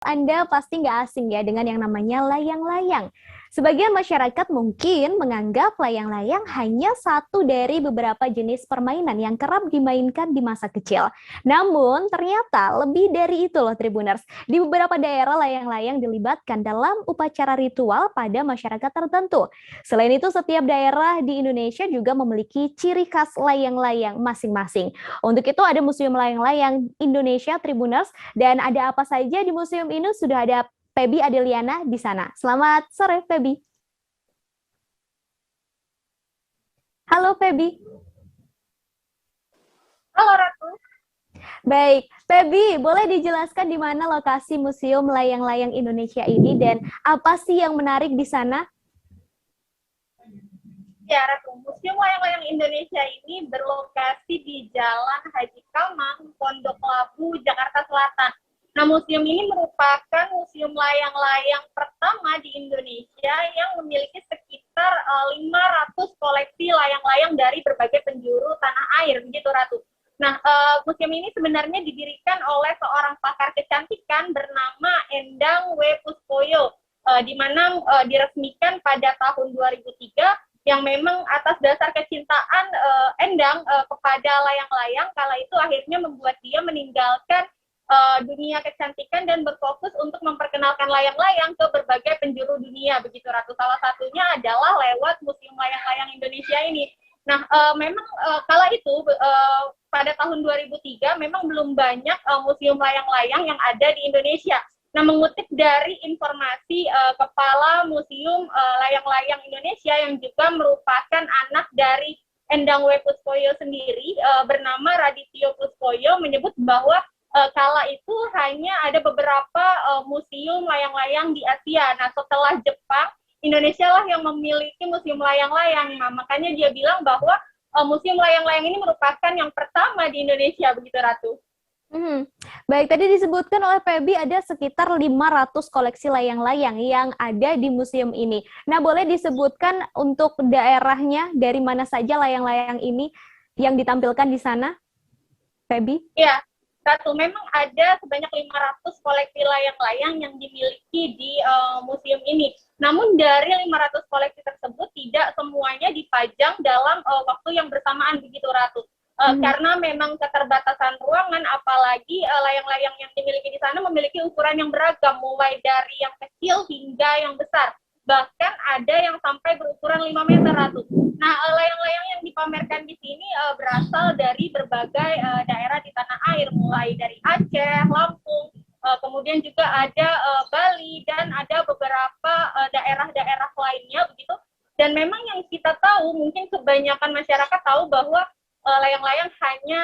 Anda pasti nggak asing ya dengan yang namanya layang-layang. Sebagian masyarakat mungkin menganggap layang-layang hanya satu dari beberapa jenis permainan yang kerap dimainkan di masa kecil. Namun ternyata lebih dari itu loh Tribuners. Di beberapa daerah layang-layang dilibatkan dalam upacara ritual pada masyarakat tertentu. Selain itu setiap daerah di Indonesia juga memiliki ciri khas layang-layang masing-masing. Untuk itu ada Museum Layang-Layang Indonesia Tribuners dan ada apa saja di museum ini sudah ada Feby Adeliana di sana. Selamat sore, Feby. Halo, Feby. Halo Ratu. Baik, Feby, boleh dijelaskan di mana lokasi Museum Layang-Layang Indonesia ini dan apa sih yang menarik di sana? Ya, Ratu. Museum Layang-Layang Indonesia ini berlokasi di Jalan Haji Kamang, Pondok Labu, Jakarta Selatan. Nah, museum ini merupakan museum layang-layang pertama di Indonesia yang memiliki sekitar 500 koleksi layang-layang dari berbagai penjuru tanah air, begitu Ratu. Nah, museum ini sebenarnya didirikan oleh seorang pakar kecantikan bernama Endang W. Puspoyo, di mana diresmikan pada tahun 2003 yang memang atas dasar kecintaan Endang kepada layang-layang kala itu akhirnya membuat dia meninggalkan dunia kecantikan dan berfokus untuk memperkenalkan layang-layang ke berbagai penjuru dunia begitu Ratu. Salah satunya adalah lewat Museum Layang-Layang Indonesia ini. Nah, memang kala itu pada tahun 2003 memang belum banyak museum layang-layang yang ada di Indonesia. Nah, mengutip dari informasi Kepala Museum Layang-Layang Indonesia yang juga merupakan anak dari Endang W. Puspoyo sendiri, bernama Radityo Puspoyo, menyebut bahwa kala itu hanya ada beberapa museum layang-layang di Asia. Nah, setelah Jepang, Indonesia lah yang memiliki museum layang-layang. Nah, makanya dia bilang bahwa museum layang-layang ini merupakan yang pertama di Indonesia, begitu Ratu. Hmm. Baik, tadi disebutkan oleh Feby ada sekitar 500 koleksi layang-layang yang ada di museum ini. Nah, boleh disebutkan untuk daerahnya dari mana saja layang-layang ini yang ditampilkan di sana, Feby? Ya, satu memang ada sebanyak 500 koleksi layang-layang yang dimiliki di museum ini. Namun dari 500 koleksi tersebut tidak semuanya dipajang dalam waktu yang bersamaan begitu Ratu. Karena memang keterbatasan ruangan, apalagi layang-layang yang dimiliki di sana memiliki ukuran yang beragam, mulai dari yang kecil hingga yang besar. Bahkan ada yang sampai berukuran 5 meter, Ratu. Nah, layang-layang yang dipamerkan di sini berasal dari berbagai daerah di tanah air, mulai dari Aceh, Lampung, kemudian juga ada Bali, dan ada beberapa daerah-daerah lainnya, begitu. Dan memang yang kita tahu, mungkin kebanyakan masyarakat tahu bahwa layang-layang hanya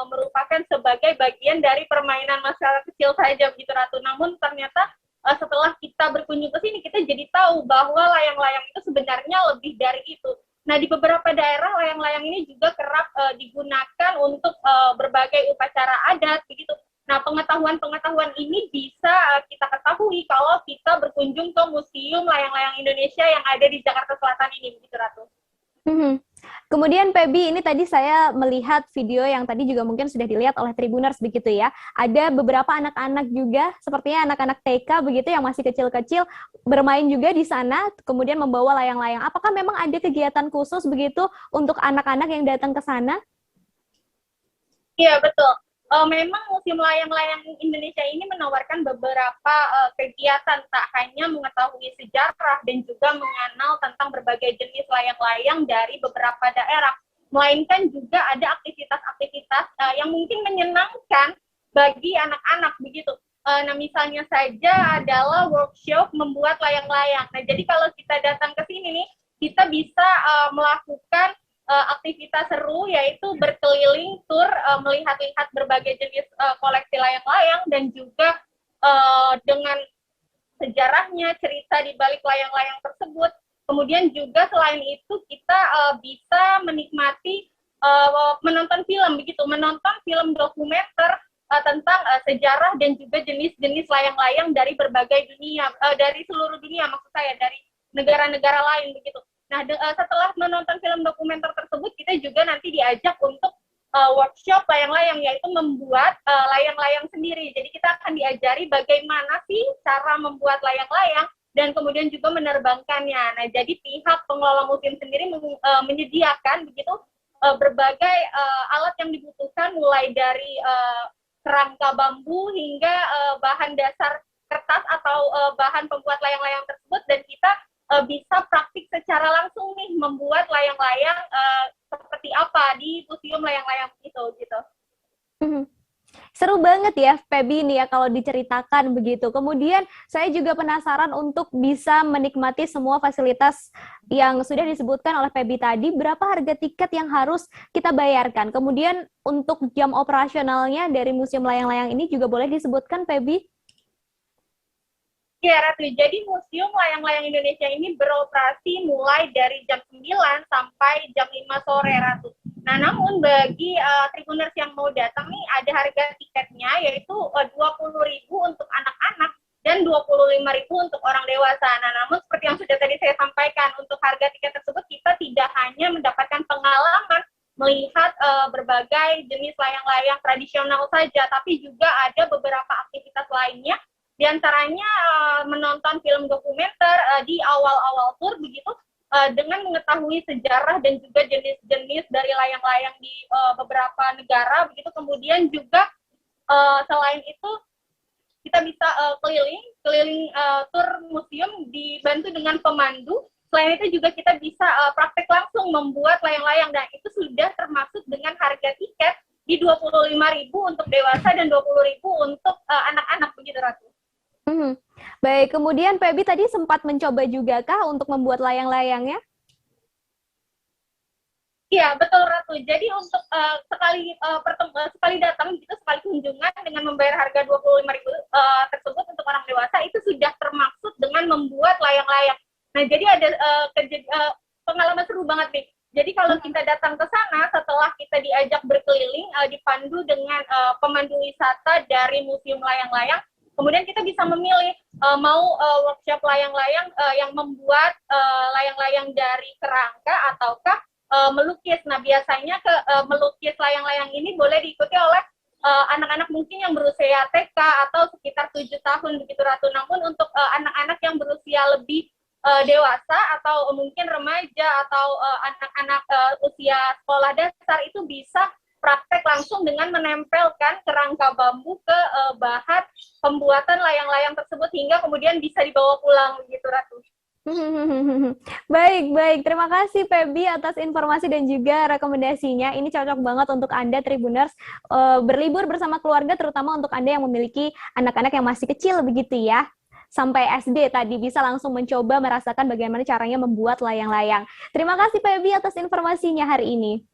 merupakan sebagai bagian dari permainan masyarakat kecil saja begitu Ratu. Namun ternyata setelah kita berkunjung ke sini kita jadi tahu bahwa layang-layang itu sebenarnya lebih dari itu. Nah, di beberapa daerah layang-layang ini juga kerap digunakan untuk berbagai upacara adat begitu. Nah, pengetahuan-pengetahuan ini bisa kita ketahui kalau kita berkunjung ke Museum Layang-Layang Indonesia yang ada di Jakarta Selatan ini begitu Ratu. Hmm. Kemudian Feby, ini tadi saya melihat video yang tadi juga mungkin sudah dilihat oleh Tribuners begitu ya. Ada beberapa anak-anak juga, sepertinya anak-anak TK begitu yang masih kecil-kecil bermain juga di sana, kemudian membawa layang-layang. Apakah memang ada kegiatan khusus begitu untuk anak-anak yang datang ke sana? Iya, betul. Memang Museum Layang-Layang Indonesia ini menawarkan beberapa kegiatan, tak hanya mengetahui sejarah dan juga mengenal tentang berbagai jenis layang-layang dari beberapa daerah, melainkan juga ada aktivitas-aktivitas yang mungkin menyenangkan bagi anak-anak begitu. Nah, misalnya saja adalah workshop membuat layang-layang. Nah, jadi kalau kita datang ke sini nih, kita bisa melakukan aktivitas seru yaitu berkeliling tur melihat-lihat berbagai jenis koleksi layang-layang dan juga dengan sejarahnya, cerita di balik layang-layang tersebut. Kemudian juga selain itu kita bisa menikmati menonton film begitu, menonton film dokumenter tentang sejarah dan juga jenis-jenis layang-layang dari berbagai dunia, dari seluruh dunia maksud saya, dari negara-negara lain begitu. Nah, setelah menonton film dokumenter tersebut, kita juga nanti diajak untuk workshop layang-layang, yaitu membuat layang-layang sendiri. Jadi kita akan diajari bagaimana sih cara membuat layang-layang dan kemudian juga menerbangkannya. Nah, jadi pihak pengelola museum sendiri menyediakan begitu berbagai alat yang dibutuhkan, mulai dari kerangka bambu hingga bahan dasar kertas atau bahan pembuat layang-layang tersebut, dan kita bisa praktik secara langsung nih membuat layang-layang seperti apa di museum layang-layang itu gitu. Seru banget ya, Feby, ini ya kalau diceritakan begitu. Kemudian saya juga penasaran untuk bisa menikmati semua fasilitas yang sudah disebutkan oleh Feby tadi. Berapa harga tiket yang harus kita bayarkan? Kemudian untuk jam operasionalnya dari Museum Layang-Layang ini juga boleh disebutkan, Feby? Ya, Ratu. Jadi Museum Layang-Layang Indonesia ini beroperasi mulai dari jam 9 sampai jam 5 sore, Ratu. Nah, namun bagi Tribuners yang mau datang nih, ada harga tiketnya, yaitu 20.000 untuk anak-anak dan 25.000 untuk orang dewasa. Nah, namun seperti yang sudah tadi saya sampaikan, untuk harga tiket tersebut kita tidak hanya mendapatkan pengalaman melihat berbagai jenis layang-layang tradisional saja, tapi juga ada beberapa aktivitas lainnya. Di antaranya menonton film dokumenter di awal-awal tur begitu, dengan mengetahui sejarah dan juga jenis-jenis dari layang-layang di beberapa negara begitu. Kemudian juga selain itu kita bisa keliling tur museum dibantu dengan pemandu. Selain itu juga kita bisa praktek langsung membuat layang-layang, dan itu sudah termasuk dengan harga tiket di 25.000 untuk dewasa dan 20.000 untuk anak-anak begitu, Ratu. Baik, kemudian Feby tadi sempat mencoba juga kah untuk membuat layang-layangnya? Iya, betul, Ratu. Jadi untuk sekali datang gitu, sekali kunjungan dengan membayar harga 25.000 tersebut untuk orang dewasa, itu sudah termaksud dengan membuat layang-layang. Nah, jadi ada pengalaman seru banget nih. Jadi kalau kita datang ke sana, setelah kita diajak berkeliling, dipandu dengan pemandu wisata dari Museum Layang-Layang, kemudian kita bisa memilih mau workshop layang-layang yang membuat layang-layang dari kerangka ataukah melukis. Nah, biasanya melukis layang-layang ini boleh diikuti oleh anak-anak mungkin yang berusia TK atau sekitar 7 tahun begitu, Ratu. Namun untuk anak-anak yang berusia lebih dewasa atau mungkin remaja atau anak-anak usia sekolah dasar, itu bisa praktek langsung dengan menempelkan kerangka bambu ke bahan pembuatan layang-layang tersebut hingga kemudian bisa dibawa pulang begitu, Ratu. Baik. Terima kasih Feby atas informasi dan juga rekomendasinya. Ini cocok banget untuk Anda Tribuners berlibur bersama keluarga, terutama untuk Anda yang memiliki anak-anak yang masih kecil begitu ya. Sampai SD tadi bisa langsung mencoba merasakan bagaimana caranya membuat layang-layang. Terima kasih Feby atas informasinya hari ini.